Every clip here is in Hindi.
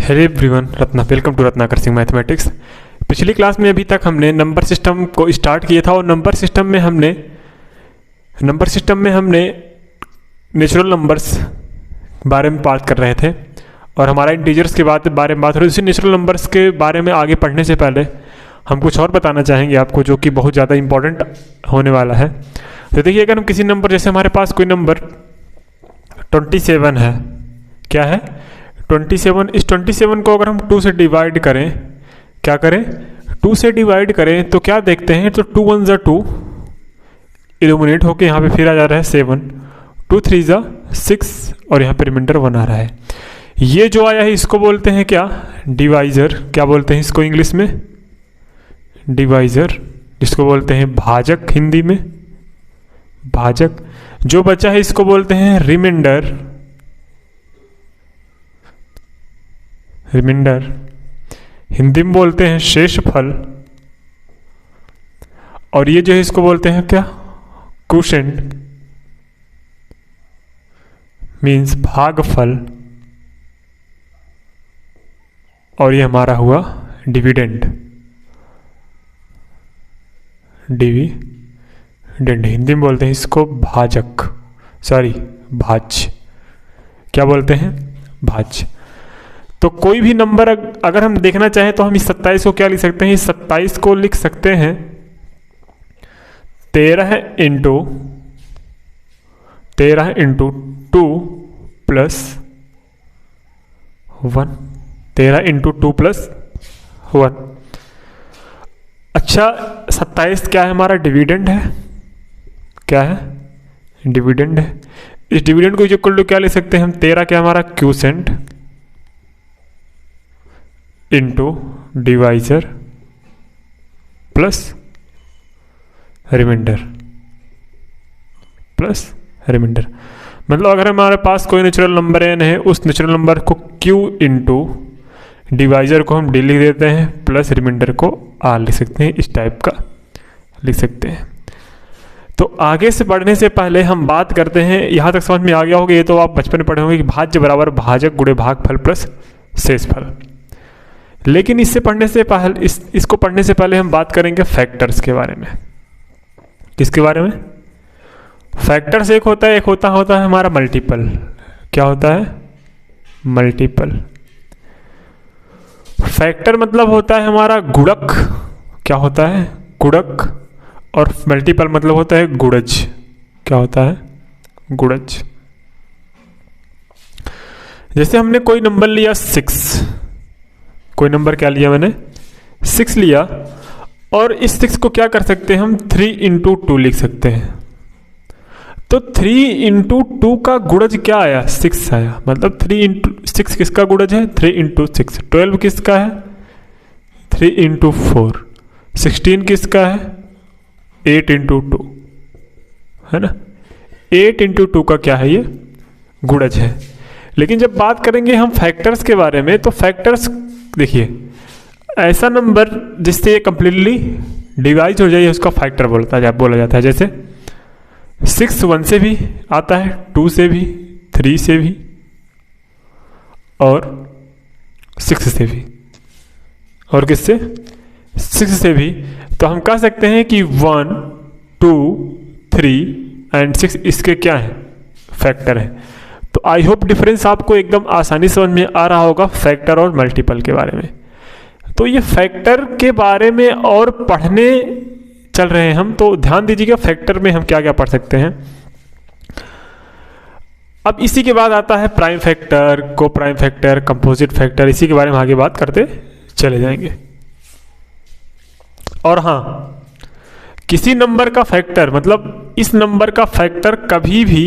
Hello everyone, welcome to Ratnakar Singh mathematics. पिछली क्लास में अभी तक हमने नंबर सिस्टम को स्टार्ट किया था और नंबर सिस्टम में हमने नेचुरल नंबर्स बारे में बात कर रहे थे और हमारा इंटीजर्स के बारे में बात हो रही थी। उसी नेचुरल नंबर्स के बारे में आगे पढ़ने से पहले हम कुछ और बताना चाहेंगे आपको, जो कि बहुत ज़्यादा इंपॉर्टेंट होने वाला है। तो देखिए, अगर हम किसी नंबर, जैसे हमारे पास कोई नंबर 27 है, क्या है 27, इस 27 को अगर हम 2 से डिवाइड करें, क्या करें 2 से डिवाइड करें तो क्या देखते हैं, तो 2 1 2 इल्यूमिनेट होके यहाँ पे फिर आ जा रहा है 7, 2 3 6 और यहाँ पे रिमाइंडर 1 आ रहा है। ये जो आया है इसको बोलते हैं क्या, डिवाइजर। क्या बोलते हैं इसको इंग्लिश में, डिवाइजर, जिसको बोलते हैं भाजक, हिंदी में भाजक। जो बचा है इसको बोलते हैं रिमाइंडर, रिमाइंडर हिंदी में बोलते हैं शेषफल। और ये जो है इसको बोलते हैं क्या, क्वोशिएंट, मीन्स भागफल। और ये हमारा हुआ डिविडेंड, डिविडेंड हिंदी में बोलते हैं इसको भाजक, सॉरी भाज्य। क्या बोलते हैं, भाज्य। तो कोई भी नंबर अगर हम देखना चाहें तो हम इस 27 को क्या लिख सकते हैं, इस 27 को लिख सकते हैं 13 इंटू 2 प्लस 1, 13 इंटू 2 प्लस 1। अच्छा, 27 क्या है, हमारा डिविडेंड है। क्या है, डिविडेंड है। इस डिविडेंड को इक्वल टू क्या ले सकते हैं हम, 13 क्या हमारा quotient into divisor plus remainder, मतलब अगर हमारे पास कोई नेचुरल नंबर n है, उस नेचुरल नंबर को q इंटू डिवाइजर को हम d लिख देते हैं, प्लस रिमाइंडर को r लिख सकते हैं। इस टाइप का लिख सकते हैं। तो आगे से बढ़ने से पहले हम बात करते हैं, यहाँ तक समझ में आ गया होगा, ये तो आप बचपन में पढ़े होंगे कि भाज्य बराबर भाजक गुणे भागफल प्लस शेषफल। लेकिन इससे पढ़ने से पहले इसको पढ़ने से पहले हम बात करेंगे फैक्टर्स के बारे में। किसके बारे में, फैक्टर्स। एक होता है हमारा मल्टीपल। क्या होता है, मल्टीपल। फैक्टर मतलब होता है हमारा गुणक। क्या होता है, गुणक। और मल्टीपल मतलब होता है गुणज। क्या होता है, गुणज। जैसे हमने कोई नंबर लिया 6, कोई नंबर क्या लिया मैंने, 6 लिया, और इस 6 को क्या कर सकते हैं हम, 3 इंटू 2 लिख सकते हैं। तो 3 इंटू 2 का गुणज क्या आया, 6 आया। मतलब 3 इंटू 6 किसका गुणज है, 3 इंटू 6। 12 किसका है, 3 इंटू 4। 16 किसका है, 8 इंटू 2, है ना। 8 इंटू 2 का क्या है, ये गुणज है। लेकिन जब बात करेंगे हम फैक्टर्स के बारे में, तो फैक्टर्स देखिए, ऐसा नंबर जिससे ये कंप्लीटली डिवाइड हो जाए उसका फैक्टर बोला जाता है। जैसे 6 1 से भी आता है, 2 से भी, 3 से भी और 6 से भी। और किससे, 6 से भी। तो हम कह सकते हैं कि 1 2 3 एंड 6 इसके क्या है, फैक्टर है। तो आई होप डिफरेंस आपको एकदम आसानी समझ में आ रहा होगा फैक्टर और मल्टीपल के बारे में। तो ये फैक्टर के बारे में और पढ़ने चल रहे हैं हम, तो ध्यान दीजिएगा फैक्टर में हम क्या क्या पढ़ सकते हैं। अब इसी के बाद आता है प्राइम फैक्टर, को प्राइम फैक्टर, कंपोजिट फैक्टर। इसी के बारे में आगे बात करते चले जाएंगे। और हाँ, किसी नंबर का फैक्टर मतलब इस नंबर का फैक्टर कभी भी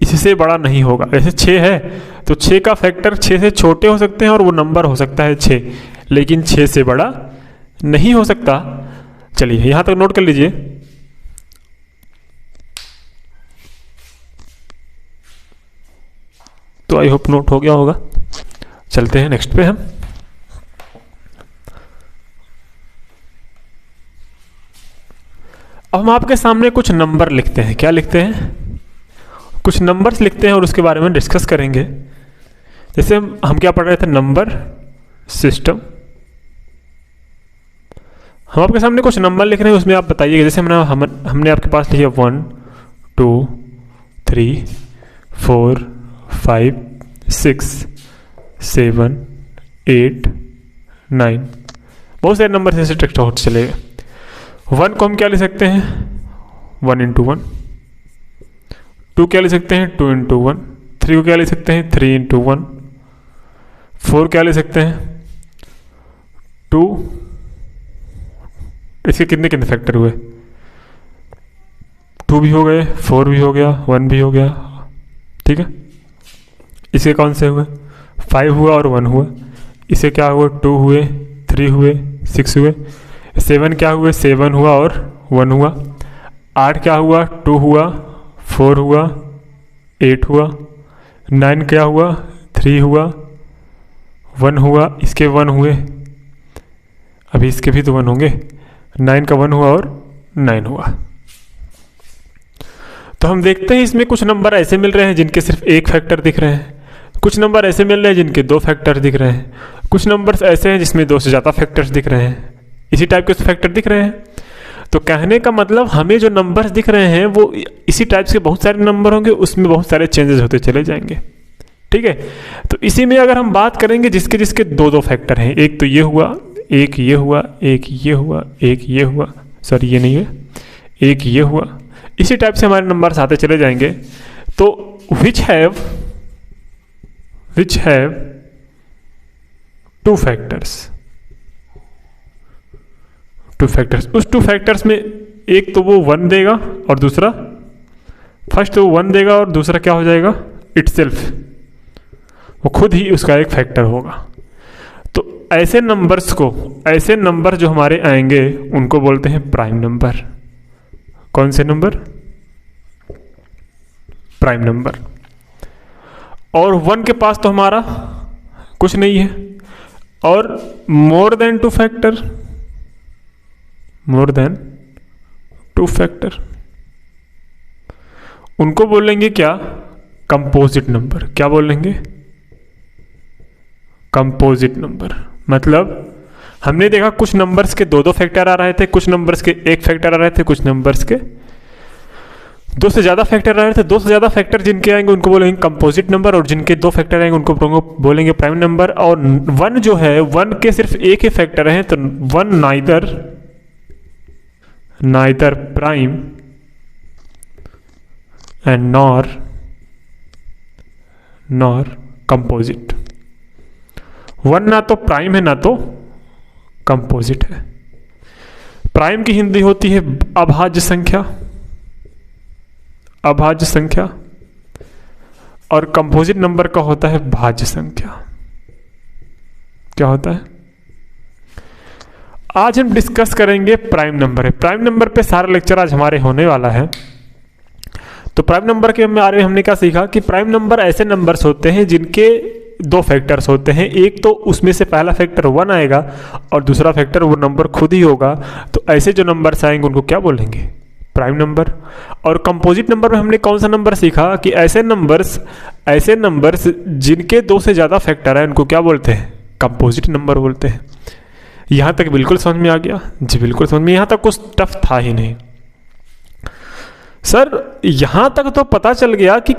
इससे बड़ा नहीं होगा। जैसे 6 है तो 6 का फैक्टर 6 से छोटे हो सकते हैं और वो नंबर हो सकता है 6, लेकिन 6 से बड़ा नहीं हो सकता। चलिए यहां तक नोट कर लीजिए। तो आई होप नोट हो गया होगा। चलते हैं नेक्स्ट पे हम। अब हम आपके सामने कुछ नंबर लिखते हैं। क्या लिखते हैं, कुछ नंबर्स लिखते हैं और उसके बारे में डिस्कस करेंगे। जैसे हम क्या पढ़ रहे थे, नंबर सिस्टम। हम आपके सामने कुछ नंबर लिख रहे हैं, उसमें आप बताइएगा। जैसे हमने आपके पास लिखे 1 2 3 4 5 6 7 8 9, बहुत सारे नंबर से टेक्स्ट होते चलेगा। 1 को हम क्या ले सकते हैं, 1 × 1। 2 क्या ले सकते हैं, 2 × 1। 3 को क्या ले सकते हैं, 3 × 1। 4 क्या ले सकते हैं, 2। इसके कितने कितने फैक्टर हुए, 2 भी हो गए, 4 भी हो गया, 1 भी हो गया, ठीक है। इसके कौन से हुए, 5 हुआ और 1 हुआ। इसे क्या हुआ, 2 हुए, 3 हुए, 6 हुए। 7 क्या हुए, 7 हुआ और 1 हुआ। 8 क्या हुआ, 2 हुआ, 4 हुआ, 8 हुआ। 9 क्या हुआ, 3 हुआ, 1 हुआ। इसके 1 हुए, अभी इसके भी तो 1 होंगे। 9 का 1 हुआ और 9 हुआ। तो हम देखते हैं इसमें कुछ नंबर ऐसे मिल रहे हैं जिनके सिर्फ एक फैक्टर दिख रहे हैं, कुछ नंबर ऐसे मिल रहे हैं जिनके 2 फैक्टर दिख रहे हैं, कुछ नंबर्स ऐसे हैं जिसमें 2 से ज़्यादा फैक्टर्स दिख रहे हैं, इसी टाइप के फैक्टर दिख रहे हैं। तो कहने का मतलब हमें जो नंबर्स दिख रहे हैं वो इसी टाइप के बहुत सारे नंबर होंगे, उसमें बहुत सारे चेंजेस होते चले जाएंगे, ठीक है। तो इसी में अगर हम बात करेंगे जिसके जिसके 2 फैक्टर हैं, एक तो ये हुआ, एक ये हुआ, एक ये हुआ, एक ये हुआ, सॉरी ये नहीं है, एक ये हुआ, इसी टाइप से हमारे नंबर्स आते चले जाएंगे। तो विच हैव 2 फैक्टर्स, उस 2 फैक्टर्स में एक तो वो 1 देगा और दूसरा, फर्स्ट तो 1 देगा और दूसरा क्या हो जाएगा, इटसेल्फ, वो खुद ही उसका एक फैक्टर होगा। तो ऐसे नंबर जो हमारे आएंगे उनको बोलते हैं प्राइम नंबर। कौन से नंबर, प्राइम नंबर। और 1 के पास तो हमारा कुछ नहीं है, और मोर देन 2 फैक्टर उनको बोलेंगे क्या, कंपोजिट नंबर। क्या बोलेंगे, कंपोजिट नंबर। मतलब हमने देखा कुछ नंबर्स के 2 फैक्टर आ रहे थे, कुछ नंबर्स के 1 फैक्टर आ रहे थे, कुछ नंबर्स के 2 से ज़्यादा फैक्टर आ रहे थे। 2 से ज़्यादा फैक्टर जिनके आएंगे उनको बोलेंगे कंपोजिट नंबर, और जिनके 2 फैक्टर आएंगे उनको बोलेंगे प्राइम नंबर। और 1 जो है, 1 के सिर्फ एक ही फैक्टर हैं, तो 1 neither prime and nor composite. 1 ना तो प्राइम है ना तो कंपोजिट है। प्राइम की हिंदी होती है अभाज्य संख्या, और कंपोजिट नंबर का होता है भाज्य संख्या। क्या होता है, आज हम डिस्कस करेंगे प्राइम नंबर है। प्राइम नंबर पे सारा लेक्चर आज हमारे होने वाला है। तो प्राइम नंबर के बारे में हमने क्या सीखा कि प्राइम नंबर ऐसे नंबर्स होते हैं जिनके 2 फैक्टर्स होते हैं, एक तो उसमें से पहला फैक्टर 1 आएगा और दूसरा फैक्टर वो नंबर खुद ही होगा। तो ऐसे जो नंबर्स आएंगे उनको क्या बोलेंगे, प्राइम नंबर। और कंपोजिट नंबर में हमने कौन सा नंबर सीखा कि ऐसे नंबर्स जिनके 2 से ज़्यादा फैक्टर है उनको क्या बोलते हैं, कंपोजिट नंबर बोलते हैं। यहाँ तक बिल्कुल समझ में आ गया जी, बिल्कुल समझ में, यहाँ तक कुछ टफ था ही नहीं सर। यहाँ तक तो पता चल गया कि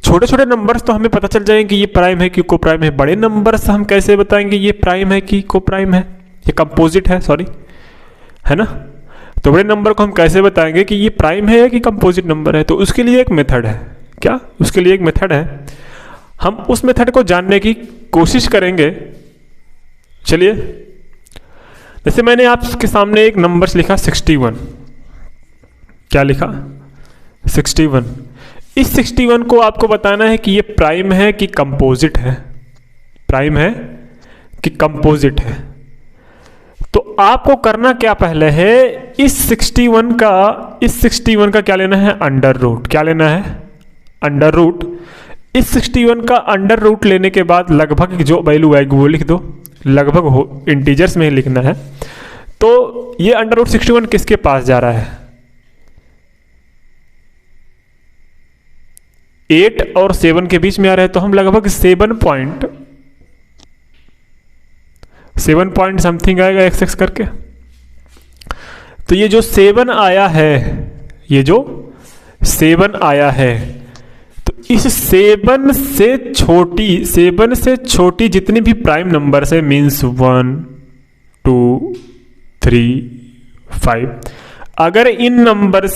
छोटे छोटे नंबर्स तो हमें पता चल जाएंगे कि ये प्राइम है कि को प्राइम है। बड़े नंबर्स हम कैसे बताएंगे ये प्राइम है कि को प्राइम है, ये कंपोजिट है, सॉरी, है ना। तो बड़े नंबर को हम कैसे बताएंगे कि ये प्राइम है या कि कंपोजिट नंबर है। तो उसके लिए एक मेथड है। क्या, उसके लिए एक मेथड है। हम उस मेथड को जानने की कोशिश करेंगे। चलिए, जैसे मैंने आपके सामने एक नंबर लिखा 61। क्या लिखा, 61। इस 61 को आपको बताना है कि ये प्राइम है कि कंपोजिट है, प्राइम है कि कंपोजिट है। तो आपको करना क्या पहले है, इस 61 का क्या लेना है, अंडर रूट। क्या लेना है, अंडर रूट। इस 61 का अंडर रूट लेने के बाद लगभग जो वैल्यू आएगी वो लिख दो, लगभग इंटीजर्स में लिखना है। तो ये अंडर रूट 61 किसके पास जा रहा है, 8 और 7 के बीच में आ रहा है। तो हम लगभग 7.8 7 पॉइंट समथिंग आएगा x करके। तो ये जो 7 आया है, ये जो 7 आया है, तो इस 7 से छोटी जितनी भी प्राइम नंबर है, मीन्स 1 2 3 5, अगर इन नंबर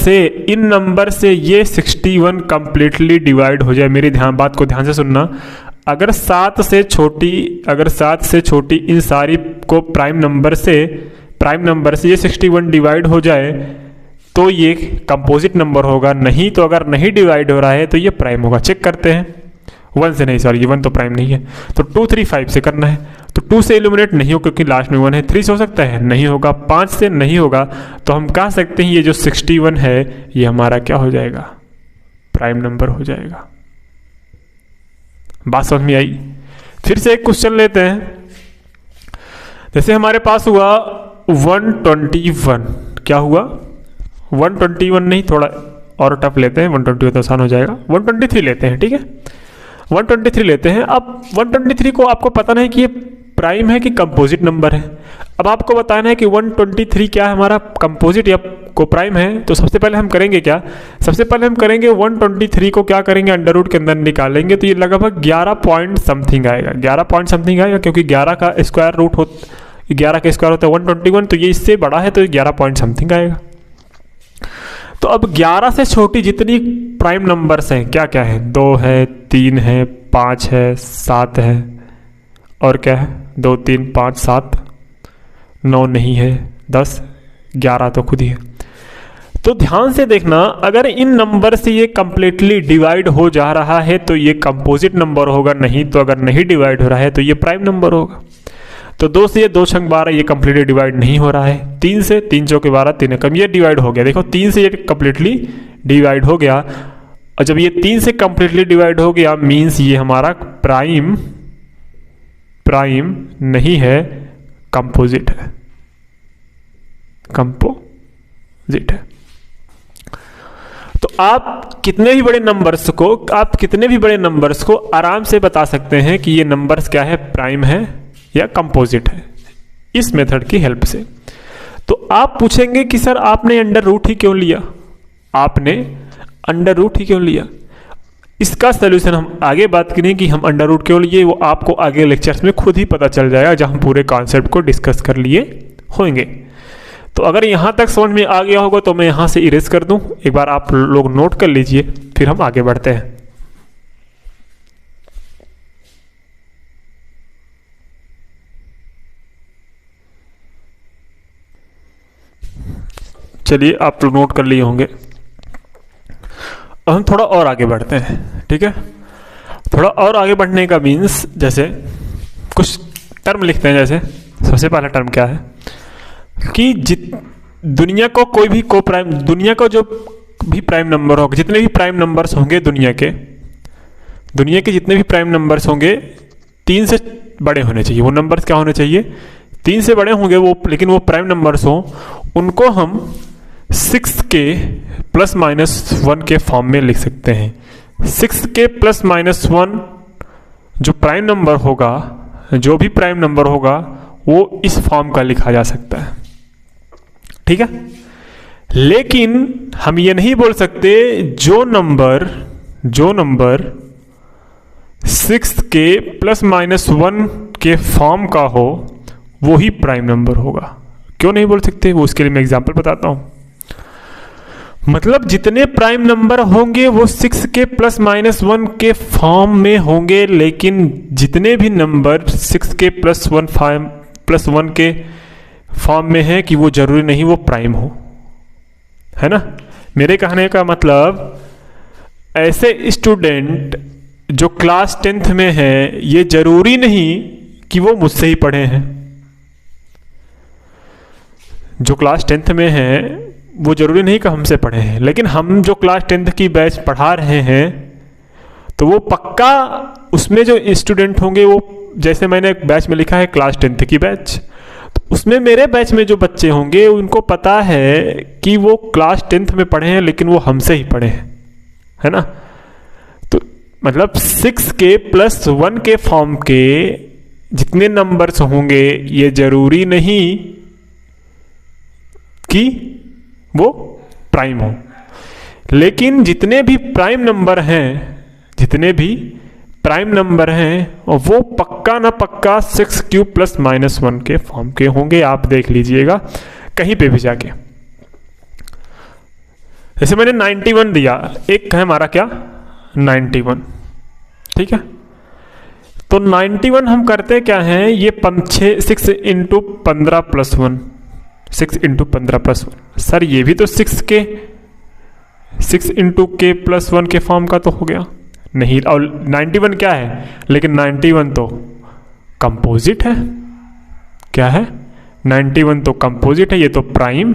से ये 61 कंप्लीटली डिवाइड हो जाए, मेरी बात को ध्यान से सुनना, अगर 7 से छोटी इन सारी को प्राइम नंबर से ये 61 डिवाइड हो जाए तो ये कंपोजिट नंबर होगा, नहीं तो अगर नहीं डिवाइड हो रहा है तो ये प्राइम होगा। चेक करते हैं। 1 से नहीं, सॉरी ये 1 तो प्राइम नहीं है, तो 2 3 5 से करना है। तो 2 से एलिमिनेट नहीं हो क्योंकि लास्ट में 1 है। 3 से हो सकता है, नहीं होगा। 5 से नहीं होगा, तो हम कह सकते हैं ये जो 61 है ये हमारा क्या हो जाएगा, प्राइम नंबर हो जाएगा। बात समझ में आई? फिर से एक क्वेश्चन लेते हैं। जैसे हमारे पास हुआ 121, क्या हुआ 121 नहीं, थोड़ा और टफ लेते हैं, 121 तो आसान हो जाएगा। 123 लेते हैं, ठीक है 123 लेते हैं। अब 123 को आपको पता नहीं कि ये प्राइम है कि कंपोजिट नंबर है। अब आपको बताना है कि 123 क्या है, हमारा कंपोजिट या को प्राइम है। तो सबसे पहले हम करेंगे क्या, सबसे पहले हम करेंगे 123 को क्या करेंगे, अंडर रूट के अंदर निकालेंगे। तो ये लगभग 11 पॉइंट समथिंग आएगा, 11 पॉइंट समथिंग आएगा, क्योंकि 11 का स्क्वायर रूट 11 का स्क्वायर होता है 121, तो ये इससे बड़ा है, तो 11 पॉइंट समथिंग आएगा। तो अब 11 से छोटी जितनी प्राइम नंबर्स हैं क्या क्या है, 2 है, 3 है, 5 है, 7 है, और क्या है 2 3 5 7, 9 नहीं है, 10 11 तो खुद ही है। तो ध्यान से देखना, अगर इन नंबर से ये कंप्लीटली डिवाइड हो जा रहा है तो ये कंपोजिट नंबर होगा, नहीं तो अगर नहीं डिवाइड हो रहा है तो ये प्राइम नंबर होगा। तो 2 से ये 2 छंग 12, ये कंप्लीटली डिवाइड नहीं हो रहा है। 3 से 3 चौके 12, 3 कम, ये डिवाइड हो गया। देखो 3 से ये कंप्लीटली डिवाइड हो गया, और जब ये 3 से कंप्लीटली डिवाइड हो गया मीन्स ये हमारा प्राइम नहीं है, कंपोजिट है, कंपोजिट है। तो आप कितने भी बड़े नंबर्स को आराम से बता सकते हैं कि ये नंबर्स क्या है, प्राइम है या कंपोजिट है, इस मेथड की हेल्प से। तो आप पूछेंगे कि सर आपने अंडर रूट ही क्यों लिया, इसका सलूशन हम आगे बात करें कि हम अंडर रूट क्यों लिए, वो आपको आगे लेक्चर्स में खुद ही पता चल जाएगा, जहां हम पूरे कॉन्सेप्ट को डिस्कस कर लिए होंगे। तो अगर यहां तक समझ में आ गया होगा तो मैं यहां से इरेज कर दूं, एक बार आप लोग नोट कर लीजिए, फिर हम आगे बढ़ते हैं। चलिए आप लोग नोट कर लिए होंगे। अब हम थोड़ा और आगे बढ़ते हैं, ठीक है। थोड़ा और आगे बढ़ने का मीन्स, जैसे कुछ टर्म लिखते हैं। जैसे सबसे पहला टर्म क्या है कि दुनिया को कोई भी दुनिया को जो भी प्राइम नंबर होगा, जितने भी प्राइम नंबर्स होंगे दुनिया के जितने भी प्राइम नंबर्स होंगे 3 से बड़े होने चाहिए। वो नंबर्स क्या होने चाहिए, 3 से बड़े होंगे वो, लेकिन वो प्राइम नंबर्स हों, उनको हम 6 के +-1 के फॉर्म में लिख सकते हैं। 6 के +-1 जो प्राइम नंबर होगा, जो भी प्राइम नंबर होगा वो इस फॉर्म का लिखा जा सकता है, ठीक है। लेकिन हम ये नहीं बोल सकते जो नंबर 6 के +-1 के फॉर्म का हो वो ही प्राइम नंबर होगा। क्यों नहीं बोल सकते, वो उसके लिए मैं एग्जांपल बताता हूं। मतलब जितने प्राइम नंबर होंगे वो 6 के +-1 के फॉर्म में होंगे, लेकिन जितने भी नंबर 6 के +1 के फॉर्म में है कि वो जरूरी नहीं वो प्राइम हो, है ना। मेरे कहने का मतलब, ऐसे स्टूडेंट जो क्लास 10th में है ये जरूरी नहीं कि वो मुझसे ही पढ़े हैं। जो क्लास 10th में है वो जरूरी नहीं कि हमसे पढ़े हैं, लेकिन हम जो क्लास 10th की बैच पढ़ा रहे हैं तो वो पक्का उसमें जो स्टूडेंट होंगे वो, जैसे मैंने एक बैच में लिखा है क्लास 10th की बैच, तो उसमें मेरे बैच में जो बच्चे होंगे उनको पता है कि वो क्लास 10th में पढ़े हैं, लेकिन वो हमसे ही पढ़े हैं, है ना। तो मतलब 6 के +1 के फॉर्म के जितने नंबर्स होंगे ये जरूरी नहीं कि वो प्राइम हो, लेकिन जितने भी प्राइम नंबर हैं वो पक्का ना पक्का 6³ + -1 के फॉर्म के होंगे। आप देख लीजिएगा कहीं पे भी जाके। जैसे मैंने 91 दिया, एक है हमारा क्या 91, ठीक है। तो 91 हम करते क्या हैं, ये 6 × 15 + 1, 6 × 15 + 1। सर ये भी तो 6 × k + 1 के फॉर्म का तो हो गया नहीं। और 91 क्या है, लेकिन 91 तो कंपोजिट है। क्या है, 91 तो कंपोजिट है, ये तो प्राइम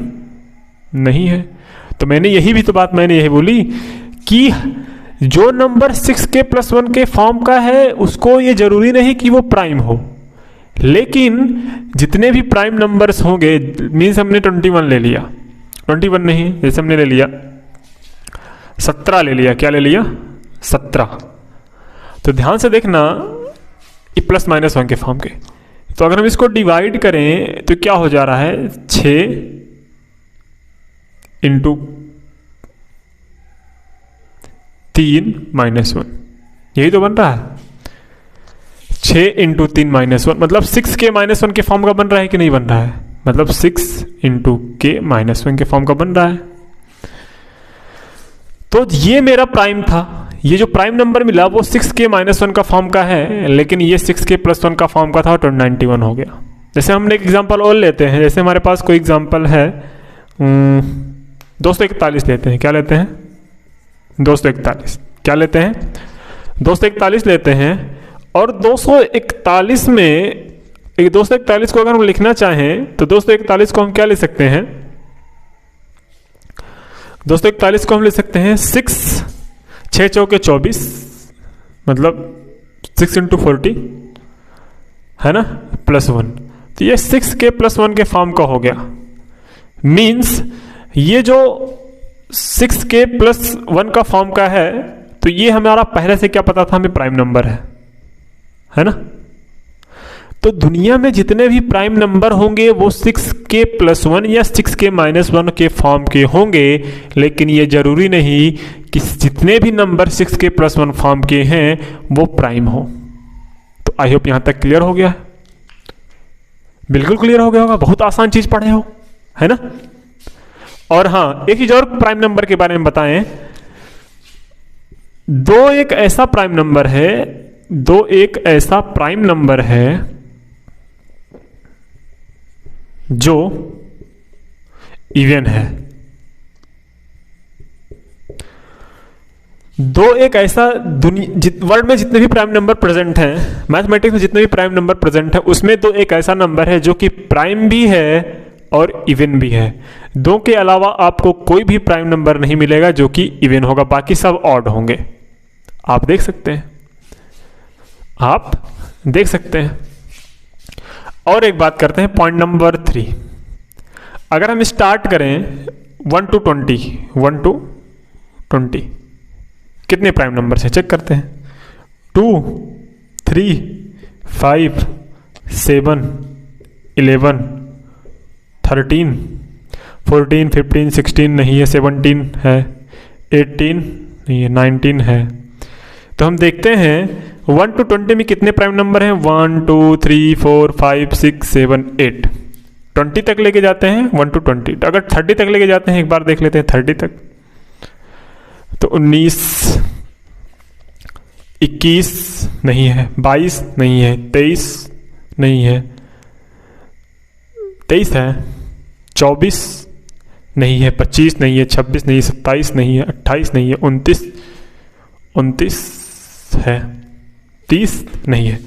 नहीं है। तो मैंने यही बोली कि जो नंबर 6k + 1 के फॉर्म का है उसको ये जरूरी नहीं कि वो प्राइम हो, लेकिन जितने भी प्राइम नंबर्स होंगे, मीन्स हमने 21 ले लिया, 21 नहीं, जैसे हमने ले लिया 17 ले लिया, क्या ले लिया 17। तो ध्यान से देखना ये +-1 के फॉर्म के। तो अगर हम इसको डिवाइड करें तो क्या हो जा रहा है, 6 × 3 - 1, यही तो बन रहा है। 6 × 3 - 1 मतलब 6k - 1 के फॉर्म का बन रहा है कि नहीं बन रहा है, मतलब 6 × k - 1 के फॉर्म का बन रहा है। तो ये मेरा प्राइम था, ये जो प्राइम नंबर मिला वो 6k - 1 का फॉर्म का है, लेकिन ये 6k + 1 का फॉर्म का था और 91 हो गया। जैसे हमने एक एग्जांपल और लेते हैं, जैसे हमारे पास कोई एग्जांपल है 241 लेते हैं। क्या लेते हैं, 241 क्या लेते हैं, 241 लेते हैं। और 241 में 241 को अगर हम लिखना चाहें तो 241 को हम क्या ले सकते हैं, 241 को हम ले सकते हैं 6 × 24 मतलब 6 × 40 है ना, +1। तो ये 6k + 1 के फॉर्म का हो गया। मीन्स ये जो 6k + 1 का फॉर्म का है, तो ये हमारा पहले से क्या पता था, हमें प्राइम नंबर है ना। तो दुनिया में जितने भी प्राइम नंबर होंगे वो 6k + 1 या 6k - 1 के फॉर्म के होंगे, लेकिन ये जरूरी नहीं कि जितने भी नंबर 6k + 1 फॉर्म के हैं वो प्राइम हो। तो आई होप यहां तक क्लियर हो गया, बिल्कुल क्लियर हो गया होगा, बहुत आसान चीज पढ़े हो, है ना। और हाँ, एक चीज और प्राइम नंबर के बारे में बताएं। 2 एक ऐसा प्राइम नंबर है जो इवन है। 2 एक ऐसा वर्ल्ड में जितने भी प्राइम नंबर प्रेजेंट हैं, मैथमेटिक्स में जितने भी प्राइम नंबर प्रेजेंट है, उसमें 2 एक ऐसा नंबर है जो कि प्राइम भी है और इवन भी है। 2 के अलावा आपको कोई भी प्राइम नंबर नहीं मिलेगा जो कि इवन होगा, बाकी सब ऑड होंगे। आप देख सकते हैं। और एक बात करते हैं, पॉइंट नंबर 3। अगर हम स्टार्ट करें 1 to 20 कितने प्राइम नंबर से चेक करते हैं, 2 3 5 7 11 13 14 15 16 नहीं है, 17 है, 18 नहीं है, 19 है। तो हम देखते हैं 1 to 20 में कितने प्राइम नंबर हैं, 1 2 3 4 5 6 7 8। 20 तक लेके जाते हैं 1 to 20। अगर 30 तक लेके जाते हैं, एक बार देख लेते हैं 30 तक, तो 19 21 नहीं है, 22 नहीं है, 23 नहीं है, 23 है, 24 नहीं है, 25 नहीं है, 26 नहीं है, 27 नहीं है, 28 नहीं है, 29 है, 30 नहीं है।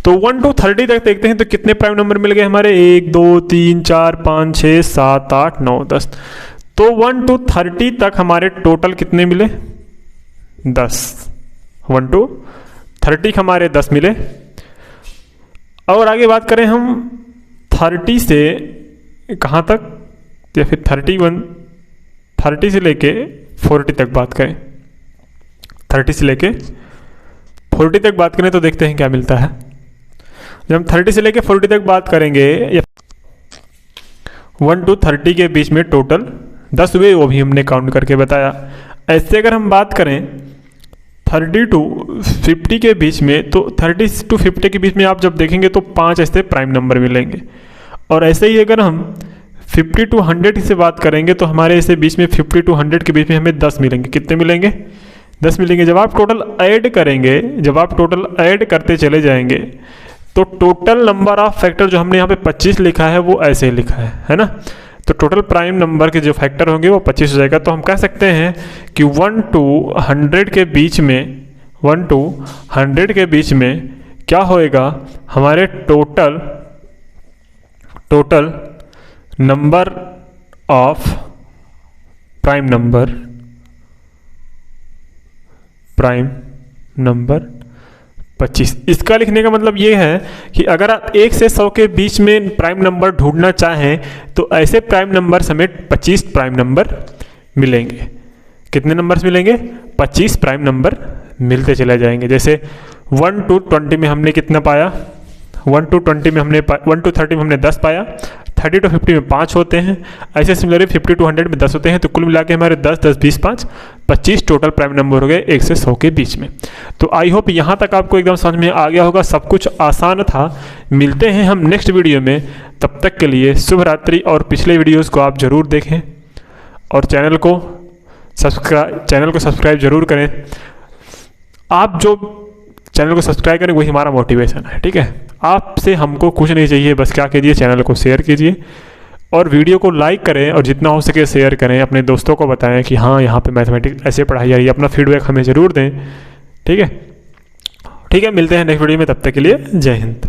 तो 1 to 30 तक देखते हैं तो कितने प्राइम नंबर मिल गए हमारे, 1 2 3 4 5 6 7 8 9 10। तो 1 to 30 तक हमारे टोटल कितने मिले, 10। 1 to 30 हमारे 10 मिले। और आगे बात करें हम 30 से कहाँ तक, या फिर 30 से लेके 40 तक बात करें, 30 से लेके 40 तक बात करें तो देखते हैं क्या मिलता है। जब हम 30 से लेके 40 तक बात करेंगे, या 1 to 30 के बीच में टोटल 10 हुए, वो भी हमने काउंट करके बताया। ऐसे अगर हम बात करें 30 to 50 के बीच में, तो 30 to 50 के बीच में आप जब देखेंगे तो 5 ऐसे प्राइम नंबर मिलेंगे। और ऐसे ही अगर हम 50 to 100 से बात करेंगे तो हमारे ऐसे बीच में 50 to 100 के बीच में हमें 10 मिलेंगे। कितने मिलेंगे? 10 मिलेंगे। जब आप टोटल ऐड करेंगे, जब आप टोटल ऐड करते चले जाएंगे तो टोटल नंबर ऑफ फैक्टर जो हमने यहाँ पे 25 लिखा है वो ऐसे ही लिखा है ना। तो टोटल प्राइम नंबर के जो फैक्टर होंगे वो 25 हो जाएगा। तो हम कह सकते हैं कि 1 to 100 के बीच में, 1 to 100 के बीच में क्या होएगा, हमारे total number of prime number 25। इसका लिखने का मतलब ये है कि अगर आप 1 से 100 के बीच में प्राइम नंबर ढूंढना चाहें तो ऐसे प्राइम नंबर समेत 25 प्राइम नंबर मिलेंगे। कितने नंबर्स मिलेंगे? 25 प्राइम नंबर मिलते चले जाएंगे। जैसे 1 to 20 में हमने कितना पाया? 1 to 20 में हमने 1 to 30 में हमने 10 पाया, 30 to 50 में 5 होते हैं, ऐसे सिमिलरली 50 to 100 में 10 होते हैं। तो कुल मिला के हमारे 10, 10, 20, 5, 25 टोटल प्राइम नंबर हो गए 1 से 100 के बीच में। तो आई होप यहाँ तक आपको एकदम समझ में आ गया होगा। सब कुछ आसान था। मिलते हैं हम नेक्स्ट वीडियो में, तब तक के लिए शुभ रात्रि। और पिछले वीडियोज़ को आप ज़रूर देखें और चैनल को सब्सक्राइब ज़रूर करें। आप जो चैनल को सब्सक्राइब करें वही हमारा मोटिवेशन है, ठीक है। आपसे हमको कुछ नहीं चाहिए, बस क्या कीजिए, चैनल को शेयर कीजिए और वीडियो को लाइक करें और जितना हो सके शेयर करें। अपने दोस्तों को बताएं कि हाँ यहाँ पे मैथमेटिक्स ऐसे पढ़ाई जा रही है। अपना फीडबैक हमें ज़रूर दें, ठीक है। मिलते हैं नेक्स्ट वीडियो में, तब तक के लिए जय हिंद।